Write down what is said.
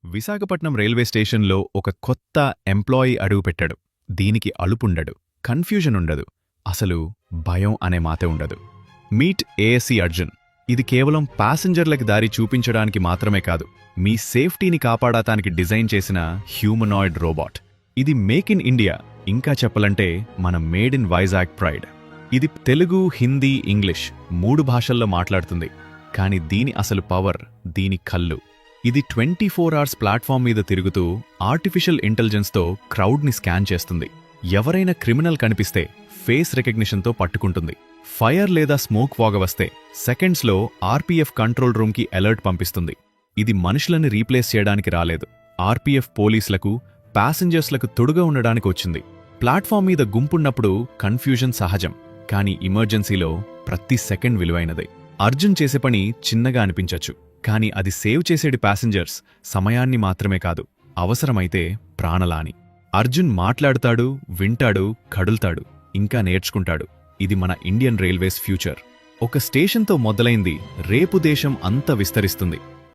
Visakhapatnam railway స్టేషన్లో ఒక కొత్త ఎంప్లాయీ అడుగుపెట్టాడు. దీనికి అలుపుండడు, కన్ఫ్యూజన్ ఉండదు, అసలు భయం అనే మాటే ఉండదు. Meet ASC Arjun. ఇది కేవలం ప్యాసింజర్లకి దారి చూపించడానికి మాత్రమే కాదు, మీ సేఫ్టీని కాపాడటానికి డిజైన్ చేసిన హ్యూమనాయిడ్ రోబోట్. ఇది మేక్ ఇన్ ఇండియా, ఇంకా చెప్పాలంటే మన మేడ్ ఇన్ వైజాగ్ ప్రైడ్. ఇది తెలుగు, హిందీ, ఇంగ్లీష్ 3 భాషల్లో మాట్లాడుతుంది. కాని దీని అసలు పవర్, దీని కళ్ళు. ఇది 24 అవర్స్ ప్లాట్ఫామ్ మీద తిరుగుతూ ఆర్టిఫిషియల్ ఇంటెలిజెన్స్తో క్రౌడ్ని స్కాన్ చేస్తుంది. ఎవరైనా క్రిమినల్ కనిపిస్తే ఫేస్ రికగ్నిషన్తో పట్టుకుంటుంది. ఫైర్ లేదా స్మోక్ వాగ వస్తే సెకండ్స్లో ఆర్పీఎఫ్ కంట్రోల్ రూమ్కి అలర్ట్ పంపిస్తుంది. ఇది మనుషులని రీప్లేస్ చేయడానికి రాలేదు, ఆర్పీఎఫ్ పోలీసులకు, ప్యాసింజర్స్లకు తొడుగా ఉండడానికి వచ్చింది. ప్లాట్ఫామ్ మీద గుంపున్నప్పుడు కన్ఫ్యూజన్ సహజం, కానీ ఎమర్జెన్సీలో ప్రతి సెకండ్ విలువైనదే. అర్జున్ చేసే పని చిన్నగా అనిపించచ్చు, కాని అది సేవ్ చేసేది ప్యాసింజర్స్ సమయాన్ని మాత్రమే కాదు, అవసరమైతే ప్రాణలాని. అర్జున్ మాట్లాడుతాడు, వింటాడు, కడుల్తాడు, ఇంకా నేర్చుకుంటాడు. ఇది మన ఇండియన్ రైల్వేస్ ఫ్యూచర్. ఒక స్టేషన్తో మొదలైంది, రేపు దేశం అంత విస్తరిస్తుంది.